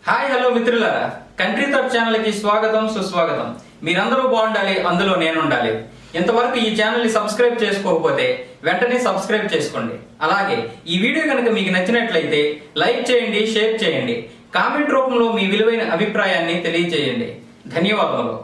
Hi hello మిత్రులారా, country thought channel కి స్వాగతం సుస్వాగతం. మీరందరూ బాగుండాలి, అందులో నేను ఉండాలి. ఇంతవరకు ఈ ఛానల్ ని సబ్స్క్రైబ్ చేసుకోకపోతే వెంటనే సబ్స్క్రైబ్ చేసుకోండి. అలాగే ఈ వీడియో కనుక మీకు నచ్చినట్లయితే లైక్ చేయండి, షేర్ చేయండి, కామెంట్ రూపంలో మీ విలువైన అభిప్రాయాన్ని తెలియజేయండి. ధన్యవాదములు.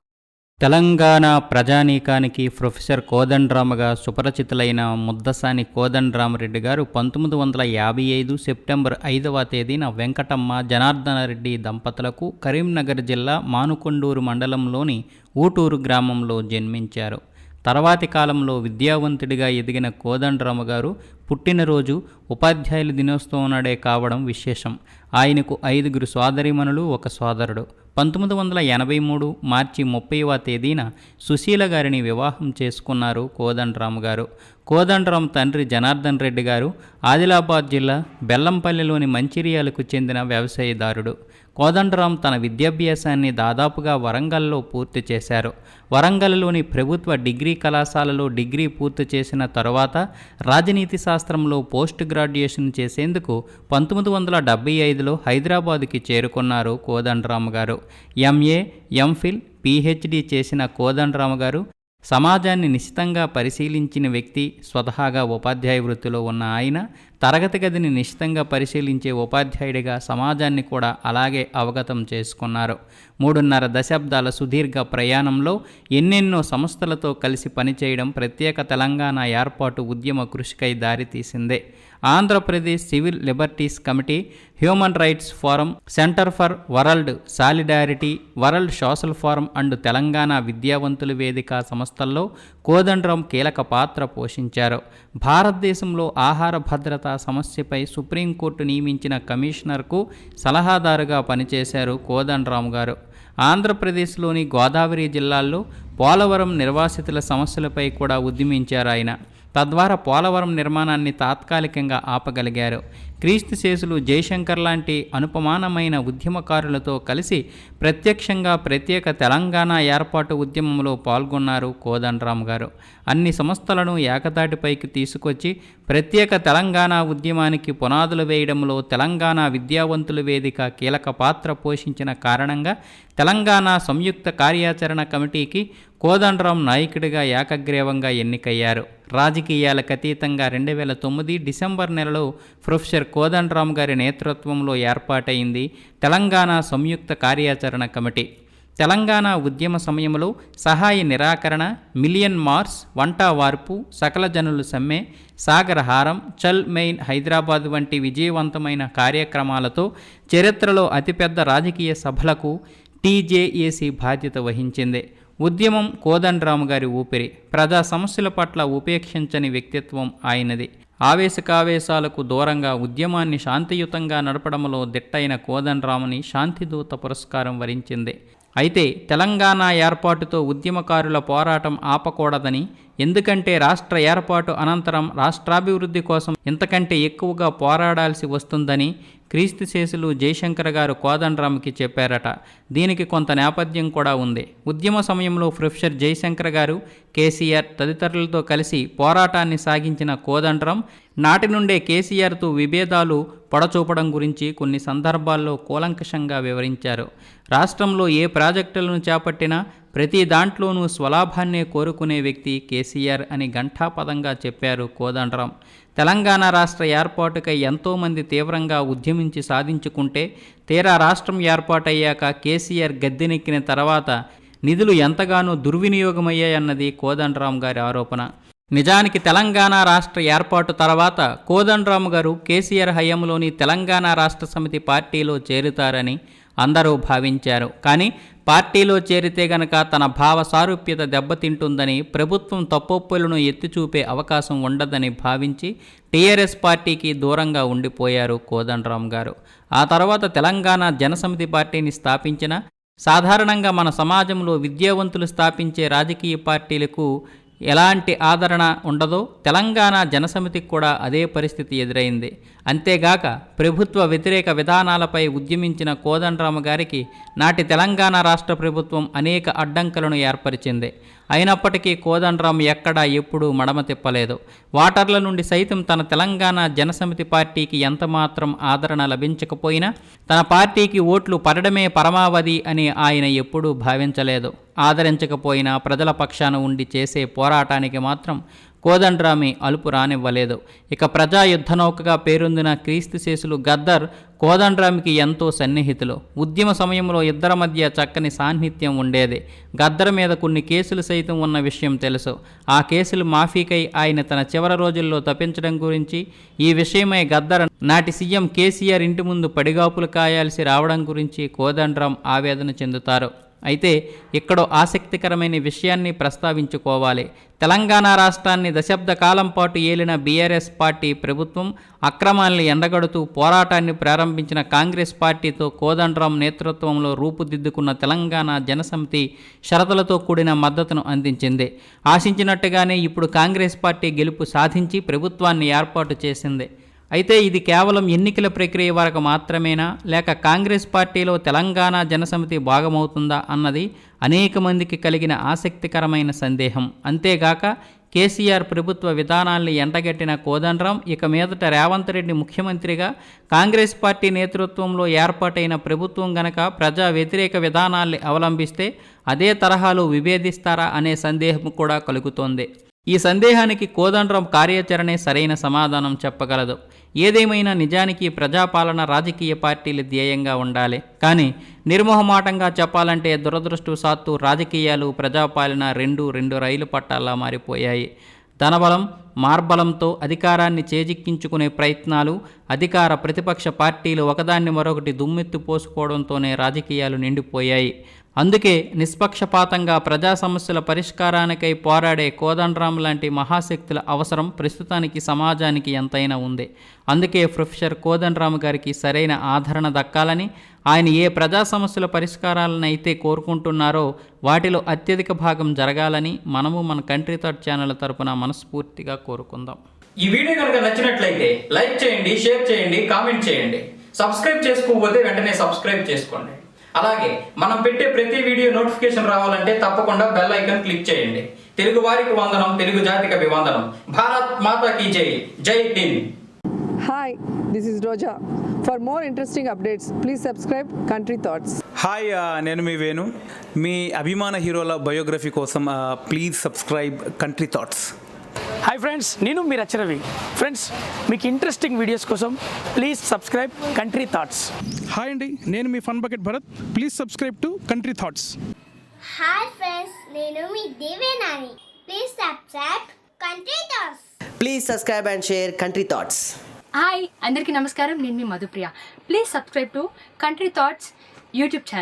తెలంగాణ ప్రజానీకానికి ప్రొఫెసర్ కోదండరామగా సుపరిచితులైన ముద్దసాని కోదండరామరెడ్డి గారు 1955 సెప్టెంబర్ 5వ తేదీన వెంకటమ్మ జనార్దన రెడ్డి దంపతులకు కరీంనగర్ జిల్లా మానుకొండూరు మండలంలోని ఊటూరు గ్రామంలో జన్మించారు. తర్వాతి కాలంలో విద్యావంతుడిగా ఎదిగిన కోదండరామ గారు పుట్టినరోజు ఉపాధ్యాయుల దినోత్సవం నాడే కావడం విశేషం. ఆయనకు 5 సోదరీమణులు, 1 సోదరుడు. 1983 మార్చి 30వ తేదీన సుశీల గారిని వివాహం చేసుకున్నారు కోదండరామ గారు. కోదండరాం తండ్రి జనార్దన్ రెడ్డి గారు ఆదిలాబాద్ జిల్లా బెల్లంపల్లిలోని మంచిర్యాలకు చెందిన వ్యవసాయదారుడు. కోదండరాం తన విద్యాభ్యాసాన్ని దాదాపుగా వరంగల్లో పూర్తి చేశారు. వరంగల్లోని ప్రభుత్వ డిగ్రీ కళాశాలలో డిగ్రీ పూర్తి చేసిన తరువాత రాజనీతి శాస్త్రంలో పోస్ట్ గ్రాడ్యుయేషన్ చేసేందుకు 1975లో హైదరాబాదుకి చేరుకున్నారు కోదండరామ గారు. ఎంఏ, ఎంఫిల్, పిహెచ్డి చేసిన కోదండరామ గారు సమాజాన్ని నిశితంగా పరిశీలించిన వ్యక్తి. స్వతహాగా ఉపాధ్యాయ వృత్తిలో ఉన్న ఆయన తరగతి గదిని నిశితంగా పరిశీలించే ఉపాధ్యాయుడిగా సమాజాన్ని కూడా అలాగే అవగతం చేసుకున్నారు. 3.5 దశాబ్దాల సుదీర్ఘ ప్రయాణంలో ఎన్నెన్నో సంస్థలతో కలిసి పనిచేయడం ప్రత్యేక తెలంగాణ ఏర్పాటు ఉద్యమ కృషికై దారితీసిందే. Andhra Pradesh civil liberties committee, human rights forum, centre for world solidarity, world social forum and Telangana విద్యావంతుల వేదిక సంస్థల్లో కోదండరాం కీలక పాత్ర పోషించారు. భారతదేశంలో ఆహార భద్రతా సమస్యపై సుప్రీంకోర్టు నియమించిన కమిషనర్కు సలహాదారుగా పనిచేశారు కోదండరాం గారు. ఆంధ్రప్రదేశ్లోని గోదావరి జిల్లాల్లో పోలవరం నిర్వాసితుల సమస్యలపై కూడా ఉద్యమించారు ఆయన. తద్వారా పోలవరం నిర్మాణాన్ని తాత్కాలికంగా ఆపగలిగారు. క్రీస్తు శేషులు జయశంకర్ లాంటి అనుపమానమైన ఉద్యమకారులతో కలిసి ప్రత్యక్షంగా ప్రత్యేక తెలంగాణ ఏర్పాటు ఉద్యమంలో పాల్గొన్నారు కోదండరాం గారు. అన్ని సంస్థలను ఏకతాటిపైకి తీసుకొచ్చి ప్రత్యేక తెలంగాణ ఉద్యమానికి పునాదులు వేయడంలో తెలంగాణ విద్యావంతుల వేదిక కీలక పాత్ర పోషించిన కారణంగా తెలంగాణ సంయుక్త కార్యాచరణ కమిటీకి కోదండరాం నాయకుడిగా ఏకగ్రీవంగా ఎన్నికయ్యారు. రాజకీయాలకు అతీతంగా 2009 డిసెంబర్ నెలలో ప్రొఫెసర్ కోదండరాం గారి నేతృత్వంలో ఏర్పాటైంది తెలంగాణ సంయుక్త కార్యాచరణ కమిటీ. తెలంగాణ ఉద్యమ సమయంలో సహాయ నిరాకరణ, మిలియన్ మార్స్, వంట వార్పు, సకల జనులు సమ్మె, సాగరహారం, చల్ మెయిన్ హైదరాబాద్ వంటి విజయవంతమైన కార్యక్రమాలతో చరిత్రలో అతిపెద్ద రాజకీయ సభలకు టీజేఏసీ బాధ్యత వహించింది. ఉద్యమం కోదండరాం గారి ఊపిరి. ప్రజా సమస్యల పట్ల ఉపేక్షించని వ్యక్తిత్వం ఆయనది. ఆవేశకావేశాలకు దూరంగా ఉద్యమాన్ని శాంతియుతంగా నడపడంలో దిట్టైన కోదండరాంని శాంతిదూత పురస్కారం వరించింది. అయితే తెలంగాణ ఏర్పాటుతో ఉద్యమకారుల పోరాటం ఆపకూడదని, ఎందుకంటే రాష్ట్ర ఏర్పాటు అనంతరం రాష్ట్రాభివృద్ధి కోసం ఇంతకంటే ఎక్కువగా పోరాడాల్సి వస్తుందని క్రీస్తు శేషులు జయశంకర్ గారు కోదండరాంకి చెప్పారట. దీనికి కొంత నేపథ్యం కూడా ఉంది. ఉద్యమ సమయంలో ప్రొఫెసర్ జయశంకర్ గారు, కేసీఆర్ తదితరులతో కలిసి పోరాటాన్ని సాగించిన కోదండరాం నాటి నుండే కేసీఆర్తో విభేదాలు పొడచూపడం గురించి కొన్ని సందర్భాల్లో కూలంకషంగా వివరించారు. రాష్ట్రంలో ఏ ప్రాజెక్టులను చేపట్టినా ప్రతి దాంట్లోనూ స్వలాభాన్నే కోరుకునే వ్యక్తి కేసీఆర్ అని ఘంటాపదంగా చెప్పారు కోదండరాం. తెలంగాణ రాష్ట్ర ఏర్పాటుకై ఎంతోమంది తీవ్రంగా ఉద్యమించి సాధించుకుంటే తీరా రాష్ట్రం ఏర్పాటయ్యాక కేసీఆర్ గద్దెనెక్కిన తర్వాత నిధులు ఎంతగానో దుర్వినియోగమయ్యాయన్నది కోదండరాం గారి ఆరోపణ. నిజానికి తెలంగాణ రాష్ట్ర ఏర్పాటు తర్వాత కోదండరాం గారు కేసీఆర్ హయాంలోని తెలంగాణ రాష్ట్ర సమితి పార్టీలో చేరుతారని అందరూ భావించారు. కానీ పార్టీలో చేరితే గనక తన భావ సారూప్యత దెబ్బతింటుందని, ప్రభుత్వం తప్పొప్పులను ఎత్తిచూపే అవకాశం ఉండదని భావించి టీఆర్ఎస్ పార్టీకి దూరంగా ఉండిపోయారు కోదండరాం గారు. ఆ తర్వాత తెలంగాణ జనసమితి పార్టీని స్థాపించిన, సాధారణంగా మన సమాజంలో విద్యావంతులు స్థాపించే రాజకీయ పార్టీలకు ఎలాంటి ఆదరణ ఉండదో తెలంగాణ జనసమితికి కూడా అదే పరిస్థితి ఎదురైంది. అంతేగాక ప్రభుత్వ వ్యతిరేక విధానాలపై ఉద్యమించిన కోదండరామ గారికి నాటి తెలంగాణ రాష్ట్ర ప్రభుత్వం అనేక అడ్డంకులను ఏర్పరిచింది. అయినప్పటికీ కోదండరాం ఎక్కడా ఎప్పుడూ మడమ తిప్పలేదు. వాటర్ల నుండి సైతం తన తెలంగాణ జనసమితి పార్టీకి ఎంతమాత్రం ఆదరణ లభించకపోయినా తన పార్టీకి ఓట్లు పడడమే పరమావధి అని ఆయన ఎప్పుడూ భావించలేదు. ఆదరించకపోయినా ప్రజల పక్షాన ఉండి చేసే పోరాటానికి మాత్రం కోదండరామి అలుపు రానివ్వలేదు. ఇక ప్రజా యుద్ధనౌకగా పేరొందిన క్రీస్తుశేషులు గద్దర్ కోదండరామికి ఎంతో సన్నిహితులు. ఉద్యమ సమయంలో ఇద్దరి మధ్య చక్కని సాన్నిహిత్యం ఉండేది. గద్దర్ మీద కొన్ని కేసులు సైతం ఉన్న విషయం తెలుసు. ఆ కేసులు మాఫీకై ఆయన తన చివరి రోజుల్లో తప్పించడం గురించి, ఈ విషయమై గద్దర్ నాటి సీఎం కేసీఆర్ ఇంటి ముందు పడిగాపులు కాయాల్సి రావడం గురించి కోదండరాం ఆవేదన చెందుతారు. అయితే ఇక్కడో ఆసక్తికరమైన విషయాన్ని ప్రస్తావించుకోవాలి. తెలంగాణ రాష్ట్రాన్ని దశాబ్ద కాలం పాటు ఏలిన బీఆర్ఎస్ పార్టీ ప్రభుత్వం అక్రమాల్ని ఎండగడుతూ పోరాటాన్ని ప్రారంభించిన కాంగ్రెస్ పార్టీతో కోదండరాం నేతృత్వంలో రూపుదిద్దుకున్న తెలంగాణ జనసమితి షరతులతో కూడిన మద్దతును అందించింది. ఆశించినట్టుగానే ఇప్పుడు కాంగ్రెస్ పార్టీ గెలుపు సాధించి ప్రభుత్వాన్ని ఏర్పాటు చేసింది. అయితే ఇది కేవలం ఎన్నికల ప్రక్రియ వరకు మాత్రమేనా, లేక కాంగ్రెస్ పార్టీలో తెలంగాణ జనసమితి భాగమవుతుందా అన్నది అనేక మందికి కలిగిన ఆసక్తికరమైన సందేహం. అంతేగాక కేసీఆర్ ప్రభుత్వ విధానాల్ని ఎండగట్టిన కోదండరాం ఇక మీదట రేవంత్ రెడ్డి ముఖ్యమంత్రిగా కాంగ్రెస్ పార్టీ నేతృత్వంలో ఏర్పాటైన ప్రభుత్వం గనక ప్రజా వ్యతిరేక విధానాల్ని అవలంబిస్తే అదే తరహాలో విభేదిస్తారా అనే సందేహం కూడా కలుగుతోంది. ఈ సందేహానికి కోదండరాం కార్యాచరణే సరైన సమాధానం చెప్పగలదు. ఏదేమైనా నిజానికి ప్రజాపాలన రాజకీయ పార్టీల ధ్యేయంగా ఉండాలి. కానీ నిర్మోహమాటంగా చెప్పాలంటే దురదృష్టవశాత్తు రాజకీయాలు ప్రజాపాలన రెండు రైలు పట్టాల్లా మారిపోయాయి. ధనబలం మార్బలంతో అధికారాన్ని చేజిక్కించుకునే ప్రయత్నాలు, అధికార ప్రతిపక్ష పార్టీలు ఒకదాన్ని మరొకటి దుమ్మెత్తి పోసుకోవడంతోనే రాజకీయాలు నిండిపోయాయి. అందుకే నిష్పక్షపాతంగా ప్రజా సమస్యల పరిష్కారానికై పోరాడే కోదండరాం లాంటి మహాశక్తుల అవసరం ప్రస్తుతానికి సమాజానికి ఎంతైనా ఉంది. అందుకే ప్రొఫెసర్ కోదండరాం గారికి సరైన ఆదరణ దక్కాలని, ఆయన ఏ ప్రజా సమస్యల పరిష్కారాలను అయితే కోరుకుంటున్నారో వాటిలో అత్యధిక భాగం జరగాలని మనము మన కంట్రీ థాట్ ఛానల్ తరపున మనస్ఫూర్తిగా కోరుకుందాం. ఈ వీడియో కనుక నచ్చినట్లయితే లైక్ చేయండి, షేర్ చేయండి, కామెంట్ చేయండి. సబ్స్క్రైబ్ చేసుకోకపోతే వెంటనే సబ్స్క్రైబ్ చేసుకోండి. అలాగే మనం పెట్టే ప్రతి వీడియో నోటిఫికేషన్ రావాలంటే తప్పకుండా బెల్ ఐకాన్ క్లిక్ చేయండి. తెలుగు వారికి వందనం, తెలుగు జాతికి అభివందనం. భారత్ మాతా కీ జై, జై హింద్. Hi, this is Roja. For more interesting updates please subscribe country thoughts. Hi, నేను మీ వేణు. మీ అభిమాన హీరోల బయోగ్రఫీ కోసం please subscribe country thoughts. Hi friends, నేను మీ రచరవి. ఫ్రెండ్స్, మీకు ఇంట్రెస్టింగ్ వీడియోస్ కోసం please subscribe country thoughts. Hi అండి, నేను మీ fun bucket Bharat. Please subscribe to country thoughts. Hi friends, నేను మీ Devenani. Please subscribe country thoughts. Please subscribe and share country thoughts. Hi అందరికీ నమస్కారం, నేను మీ Madhupriya. Please subscribe to country thoughts YouTube channel.